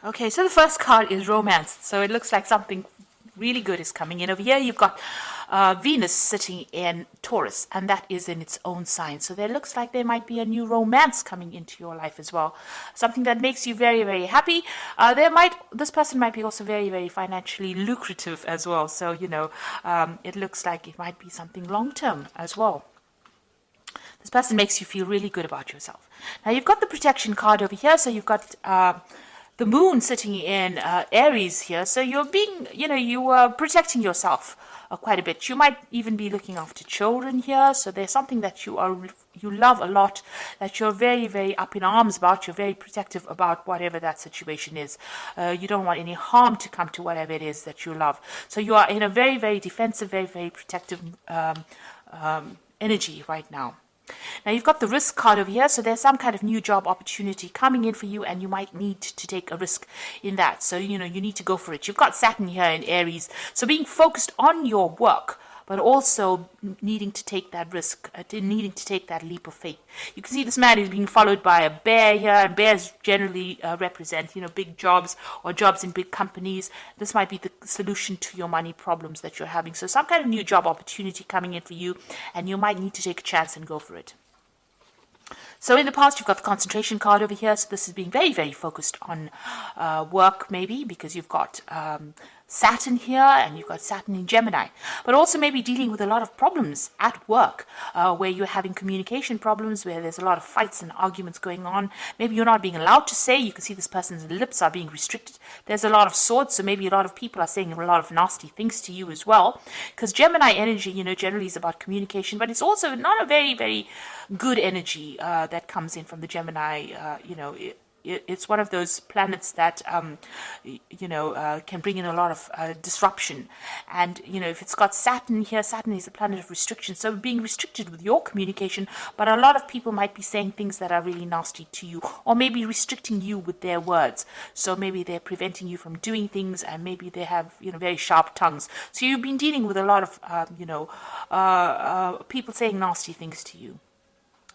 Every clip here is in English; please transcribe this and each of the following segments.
Okay, so the first card is romance. So it looks like something really good is coming in. Over here, you've got Venus sitting in Taurus, and that is in its own sign. So there looks like there might be a new romance coming into your life as well. Something that makes you very, very happy. This person might be also very, very financially lucrative as well. So, it looks like it might be something long-term as well. This person makes you feel really good about yourself. Now, you've got the protection card over here. So you've got the moon sitting in Aries here. So you are protecting yourself quite a bit. You might even be looking after children here. So there's something that you love a lot, that you're very, very up in arms about. You're very protective about whatever that situation is. You don't want any harm to come to whatever it is that you love. So you are in a very, very defensive, very, very protective energy right now. Now you've got the risk card over here, so there's some kind of new job opportunity coming in for you, and you might need to take a risk in that. So, you need to go for it. You've got Saturn here in Aries, so being focused on your work, but also needing to take that risk, needing to take that leap of faith. You can see this man is being followed by a bear here, and bears generally represent, big jobs or jobs in big companies. This might be the solution to your money problems that you're having. So some kind of new job opportunity coming in for you, and you might need to take a chance and go for it. So in the past, you've got the concentration card over here. So this is being very, very focused on work, maybe, because you've got Saturn here, and you've got Saturn in Gemini. But also maybe dealing with a lot of problems at work, where you're having communication problems, where there's a lot of fights and arguments going on. Maybe you're not being allowed to say. You can see this person's lips are being restricted. There's a lot of swords, so maybe a lot of people are saying a lot of nasty things to you as well. Because Gemini energy, generally is about communication, but it's also not a very, very good energy that comes in from the Gemini. It's one of those planets that, can bring in a lot of disruption. And, if it's got Saturn here, Saturn is a planet of restriction. So being restricted with your communication, but a lot of people might be saying things that are really nasty to you, or maybe restricting you with their words. So maybe they're preventing you from doing things, and maybe they have, very sharp tongues. So you've been dealing with a lot of, people saying nasty things to you.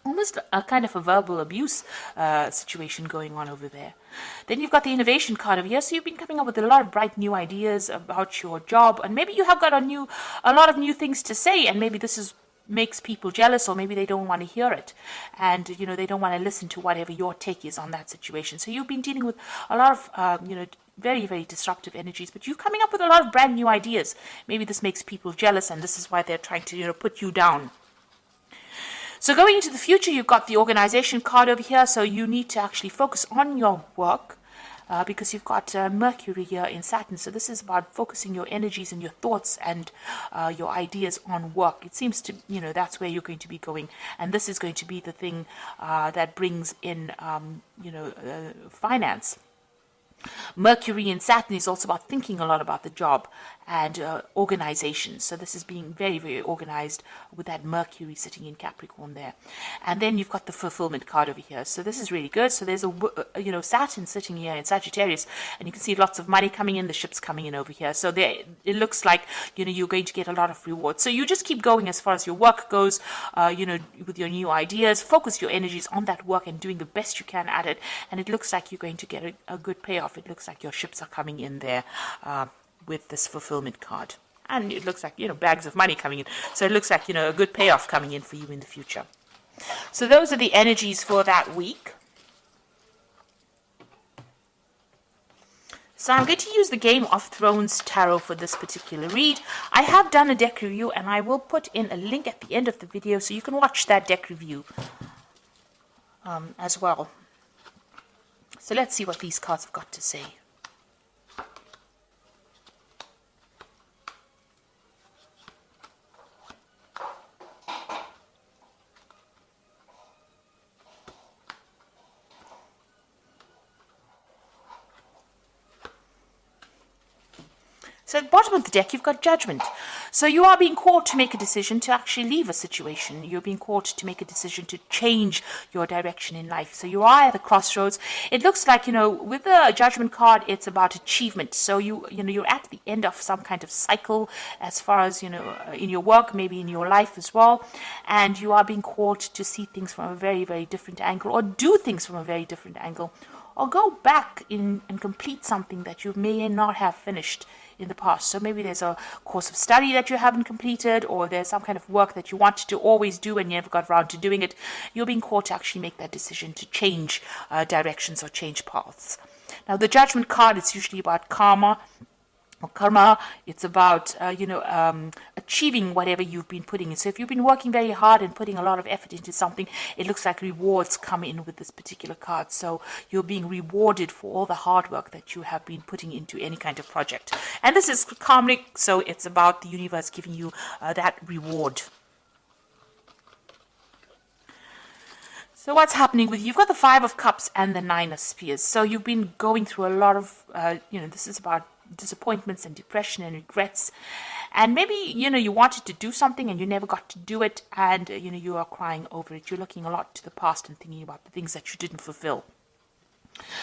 Almost a kind of a verbal abuse situation going on over there. Then you've got the innovation card over here. So you've been coming up with a lot of bright new ideas about your job, and maybe you have got a lot of new things to say, and maybe this makes people jealous, or maybe they don't want to hear it, and they don't want to listen to whatever your take is on that situation. So you've been dealing with a lot of very, very disruptive energies, but you're coming up with a lot of brand new ideas. Maybe this makes people jealous, and this is why they're trying to put you down. So going into the future, you've got the organization card over here. So you need to actually focus on your work because you've got Mercury here in Saturn. So this is about focusing your energies and your thoughts and your ideas on work. It seems to, that's where you're going to be going. And this is going to be the thing that brings in, finance. Mercury in Saturn is also about thinking a lot about the job and organization. So this is being very, very organized with that Mercury sitting in Capricorn there. And then you've got the fulfillment card over here. So this is really good. So there's Saturn sitting here in Sagittarius, and you can see lots of money coming in, the ships coming in over here. So it looks like, you're going to get a lot of rewards. So you just keep going as far as your work goes, with your new ideas. Focus your energies on that work and doing the best you can at it. And it looks like you're going to get a good payoff. It looks like your ships are coming in there with this fulfillment card. And it looks like, bags of money coming in. So it looks like, a good payoff coming in for you in the future. So those are the energies for that week. So I'm going to use the Game of Thrones Tarot for this particular read. I have done a deck review, and I will put in a link at the end of the video so you can watch that deck review as well. So let's see what these cards have got to say. So at the bottom of the deck, you've got Judgment. So you are being called to make a decision to actually leave a situation. You're being called to make a decision to change your direction in life. So you are at the crossroads. It looks like, with the Judgment card, it's about achievement. So you're at the end of some kind of cycle as far as, in your work, maybe in your life as well. And you are being called to see things from a very, very different angle, or do things from a very different angle, or go back in and complete something that you may not have finished in the past. So maybe there's a course of study that you haven't completed, or there's some kind of work that you wanted to always do and you never got around to doing it. You're being called to actually make that decision to change directions or change paths. Now, the Judgment card is usually about karma. Karma, it's about, achieving whatever you've been putting in. So if you've been working very hard and putting a lot of effort into something, it looks like rewards come in with this particular card. So you're being rewarded for all the hard work that you have been putting into any kind of project. And this is karmic, so it's about the universe giving you that reward. So what's happening with you? You've got the Five of Cups and the Nine of Spears. So you've been going through a lot of, this is about disappointments and depression and regrets. And maybe, you wanted to do something and you never got to do it. And, you are crying over it. You're looking a lot to the past and thinking about the things that you didn't fulfill.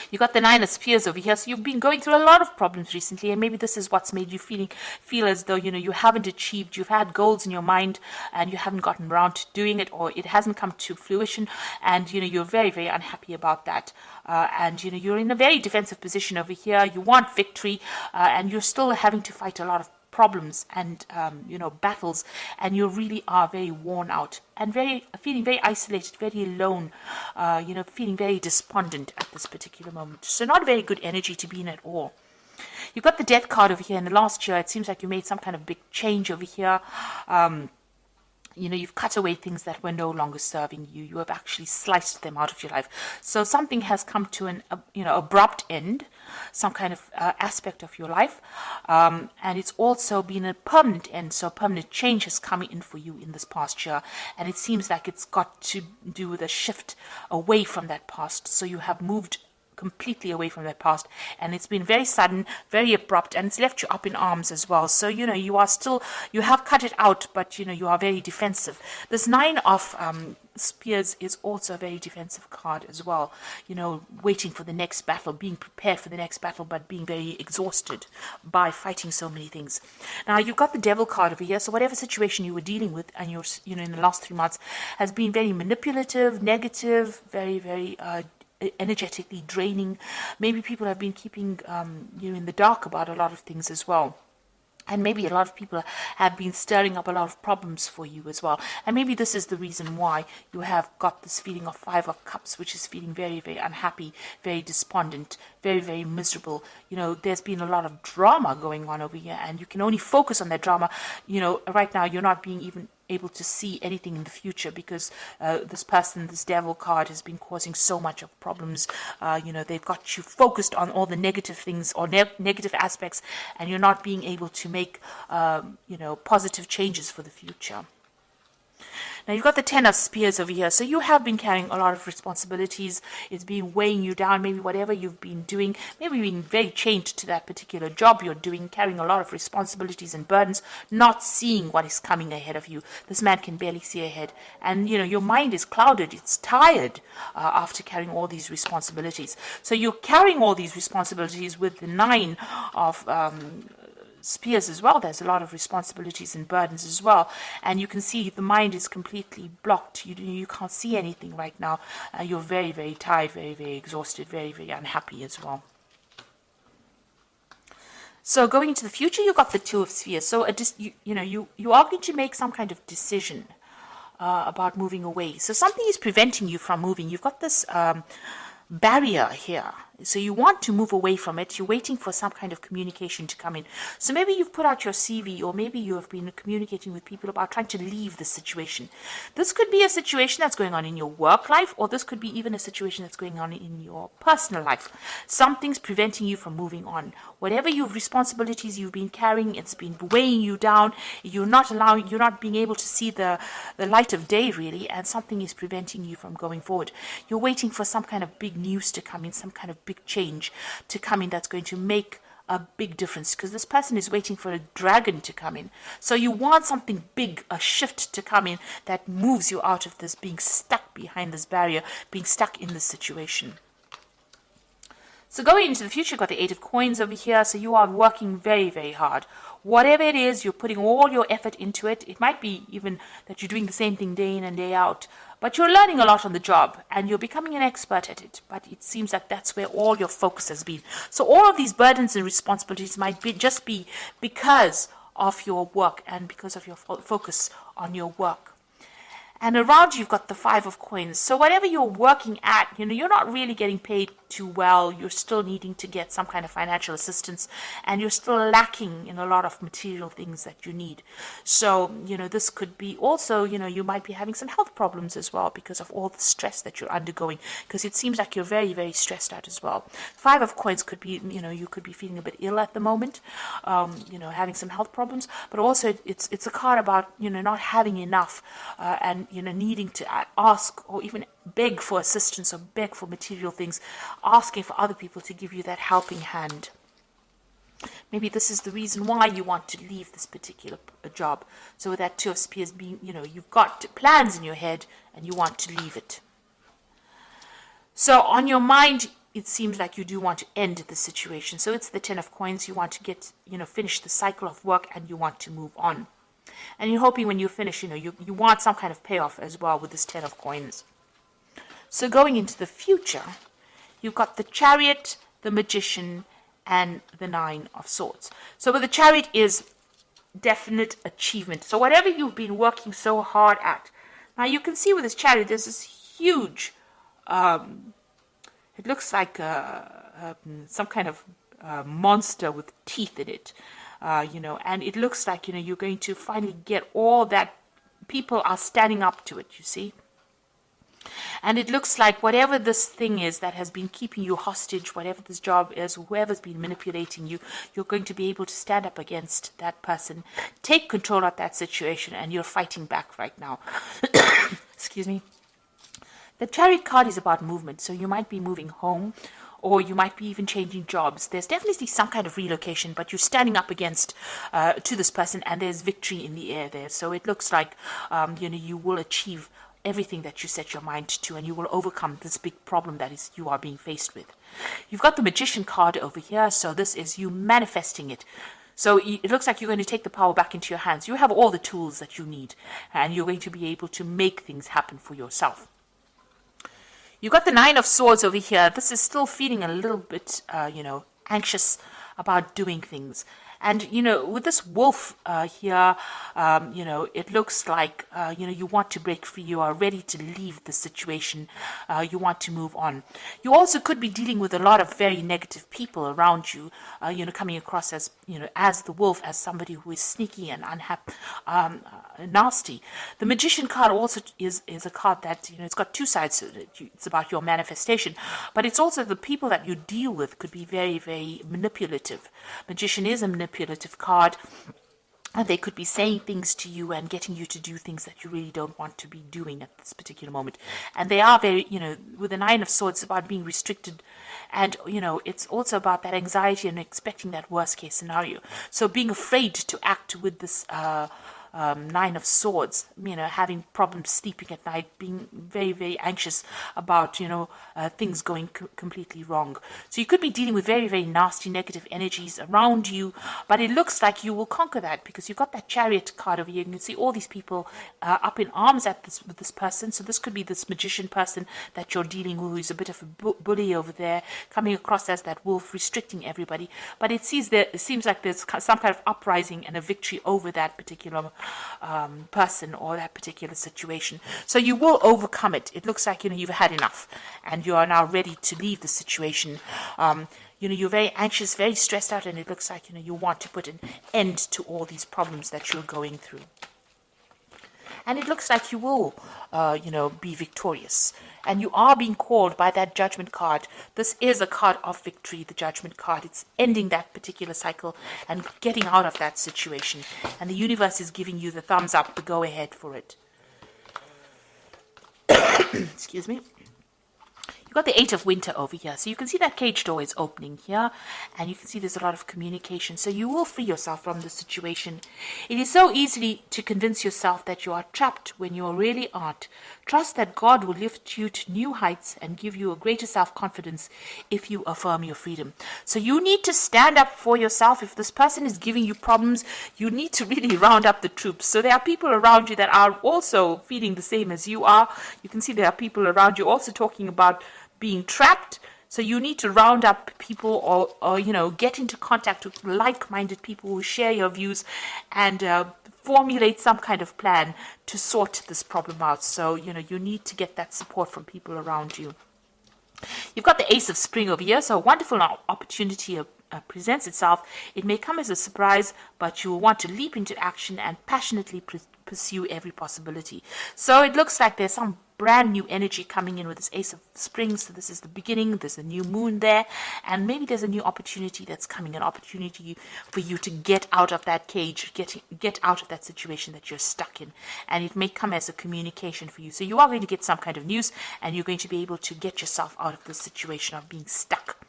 You got the Nine of Spears over here, so you've been going through a lot of problems recently, and maybe this is what's made you feel as though you haven't achieved. You've had goals in your mind and you haven't gotten around to doing it, or it hasn't come to fruition, and you're very, very unhappy about that. And you're in a very defensive position over here. You want victory, and you're still having to fight a lot of problems and battles, and you really are very worn out and feeling very isolated, very alone, feeling very despondent at this particular moment. So not very good energy to be in at all. You've got the Death card over here. In the last year, it seems like you made some kind of big change over here. You've cut away things that were no longer serving you. You have actually sliced them out of your life. So something has come to an abrupt end, some kind of aspect of your life. And it's also been a permanent end. So permanent change has come in for you in this past year. And it seems like it's got to do with a shift away from that past. So you have moved completely away from that past, and it's been very sudden, very abrupt, and it's left you up in arms as well. So you have cut it out, but you are very defensive. This Nine of Spears is also a very defensive card as well, waiting for the next battle, being prepared for the next battle, but being very exhausted by fighting so many things. Now you've got the Devil card over here, so whatever situation you were dealing with and you're in the last 3 months has been very manipulative, negative, very, very energetically draining. Maybe people have been keeping you in the dark about a lot of things as well. And maybe a lot of people have been stirring up a lot of problems for you as well. And maybe this is the reason why you have got this feeling of Five of Cups, which is feeling very, very unhappy, very despondent, very, very miserable. There's been a lot of drama going on over here, and you can only focus on that drama. Right now you're not being even able to see anything in the future because this Devil card has been causing so much of problems. They've got you focused on all the negative things or negative aspects, and you're not being able to make positive changes for the future. Now you've got the Ten of Spears over here. So you have been carrying a lot of responsibilities. It's been weighing you down. Maybe whatever you've been doing, maybe being very chained to that particular job you're doing, carrying a lot of responsibilities and burdens, not seeing what is coming ahead of you. This man can barely see ahead. And, your mind is clouded. It's tired after carrying all these responsibilities. So you're carrying all these responsibilities with the Nine of Spears as well. There's a lot of responsibilities and burdens as well, and you can see the mind is completely blocked. You can't see anything right now. You're very, very tired, very, very exhausted, very, very unhappy as well. So going into the future, you've got the Two of Spheres. So you are going to make some kind of decision about moving away. So something is preventing you from moving. You've got this barrier here. So you want to move away from it. You're waiting for some kind of communication to come in. So maybe you've put out your CV, or maybe you have been communicating with people about trying to leave the situation. This could be a situation that's going on in your work life, or this could be even a situation that's going on in your personal life. Something's preventing you from moving on. Whatever responsibilities you've been carrying, it's been weighing you down. You're not being able to see the light of day, really, and something is preventing you from going forward. You're waiting for some kind of big news to come in, some kind of big change to come in that's going to make a big difference, because this person is waiting for a dragon to come in. So you want something big, a shift to come in that moves you out of this being stuck behind this barrier, being stuck in this situation. So going into the future, you've got the Eight of Coins over here. So you are working very, very hard. Whatever it is, you're putting all your effort into it. It might be even that you're doing the same thing day in and day out. But you're learning a lot on the job and you're becoming an expert at it. But it seems like that's where all your focus has been. So all of these burdens and responsibilities might just be because of your work and because of your focus on your work. And around you've got the Five of Coins. So whatever you're working at, you're not really getting paid too well. You're still needing to get some kind of financial assistance, and you're still lacking in a lot of material things that you need. So, this could be also, you might be having some health problems as well because of all the stress that you're undergoing, because it seems like you're very, very stressed out as well. Five of Coins could be, you could be feeling a bit ill at the moment, having some health problems, but also it's a card about, not having enough, and needing to ask or even beg for assistance or beg for material things, asking for other people to give you that helping hand. Maybe this is the reason why you want to leave this particular job. So with that Two of Spears being, you've got plans in your head and you want to leave it. So on your mind, it seems like you do want to end the situation. So it's the Ten of Coins. You want to get, finish the cycle of work and you want to move on. And you're hoping when you finish, you want some kind of payoff as well with this Ten of Coins. So going into the future, you've got the Chariot, the Magician, and the Nine of Swords. So with the Chariot is definite achievement. So whatever you've been working so hard at. Now you can see with this Chariot, there's this huge, it looks like some kind of monster with teeth in it. And it looks like, you're going to finally get all that people are standing up to it, you see. And it looks like whatever this thing is that has been keeping you hostage, whatever this job is, whoever's been manipulating you, you're going to be able to stand up against that person, take control of that situation, and you're fighting back right now. Excuse me. The Chariot card is about movement, so you might be moving home, or you might be even changing jobs. There's definitely some kind of relocation, but you're standing up against to this person, and there's victory in the air there. So it looks like you will achieve everything that you set your mind to, and you will overcome this big problem that is you are being faced with. You've got the Magician card over here, so this is you manifesting it. So it looks like you're going to take the power back into your hands. You have all the tools that you need, and you're going to be able to make things happen for yourself. You've got the Nine of Swords over here. This is still feeling a little bit, anxious about doing things. And, with this wolf here, it looks like, you want to break free. You are ready to leave the situation. You want to move on. You also could be dealing with a lot of very negative people around you, coming across as, as the wolf, as somebody who is sneaky and unhappy, nasty. The Magician card also is a card that, it's got two sides to it. It's about your manifestation, but it's also the people that you deal with could be very, very manipulative. Magician is a manipulative card, and they could be saying things to you and getting you to do things that you really don't want to be doing at this particular moment. And they are very, with the Nine of Swords, it's about being restricted. And, it's also about that anxiety and expecting that worst case scenario. So being afraid to act with this Nine of Swords, having problems sleeping at night, being very, very anxious about, things going completely wrong. So you could be dealing with very, very nasty negative energies around you, but it looks like you will conquer that because you've got that Chariot card over here. You can see all these people up in arms with this person. So this could be this Magician person that you're dealing with, who's a bit of a bully over there, coming across as that wolf, restricting everybody. But it seems like there's some kind of uprising and a victory over that particular person or that particular situation. So you will overcome it. It looks like you've had enough and you are now ready to leave the situation. You're very anxious, very stressed out, and it looks like you want to put an end to all these problems that you're going through. And it looks like you will, be victorious. And you are being called by that Judgment card. This is a card of victory, the Judgment card. It's ending that particular cycle and getting out of that situation. And the universe is giving you the thumbs up, the go ahead for it. Excuse me. You've got the Eight of Winter over here. So you can see that cage door is opening here, and you can see there's a lot of communication. So you will free yourself from the situation. It is so easy to convince yourself that you are trapped when you really aren't. Trust that God will lift you to new heights and give you a greater self-confidence if you affirm your freedom. So you need to stand up for yourself. If this person is giving you problems, you need to really round up the troops. So there are people around you that are also feeling the same as you are. You can see there are people around you also talking about being trapped. So you need to round up people or get into contact with like-minded people who share your views and formulate some kind of plan to sort this problem out. So, you need to get that support from people around you. You've got the Ace of Spring over here, so a wonderful opportunity presents itself. It may come as a surprise, but you will want to leap into action and passionately pursue every possibility. So it looks like there's some brand new energy coming in with this Ace of Spring. So this is the beginning. There's a new moon there, and maybe there's a new opportunity that's coming, an opportunity for you to get out of that cage, get out of that situation that you're stuck in, and it may come as a communication for you. So you are going to get some kind of news, and you're going to be able to get yourself out of the situation of being stuck.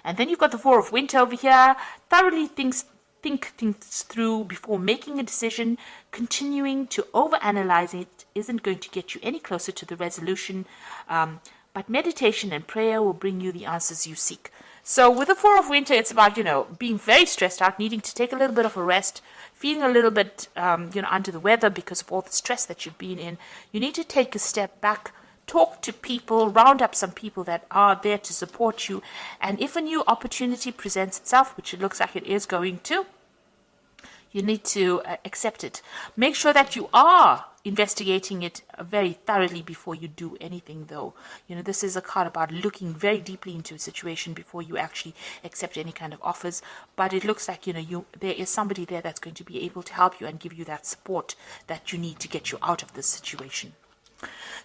And then you've got the Four of Winter over here. Thoroughly think things through before making a decision. Continuing to overanalyze it isn't going to get you any closer to the resolution, but meditation and prayer will bring you the answers you seek. So with the Four of Winter, it's about, being very stressed out, needing to take a little bit of a rest, feeling a little bit, under the weather because of all the stress that you've been in. You need to take a step back, talk to people, round up some people that are there to support you. And if a new opportunity presents itself, which it looks like it is going to, you need to accept it. Make sure that you are investigating it very thoroughly before you do anything, though. This is a card about looking very deeply into a situation before you actually accept any kind of offers. But it looks like, there is somebody there that's going to be able to help you and give you that support that you need to get you out of this situation.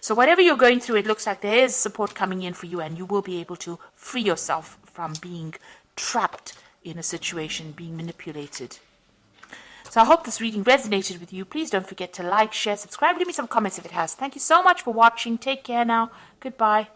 So whatever you're going through, it looks like there is support coming in for you, and you will be able to free yourself from being trapped in a situation, being manipulated. So I hope this reading resonated with you. Please don't forget to like, share, subscribe. Leave me some comments if it has. Thank you so much for watching. Take care now. Goodbye.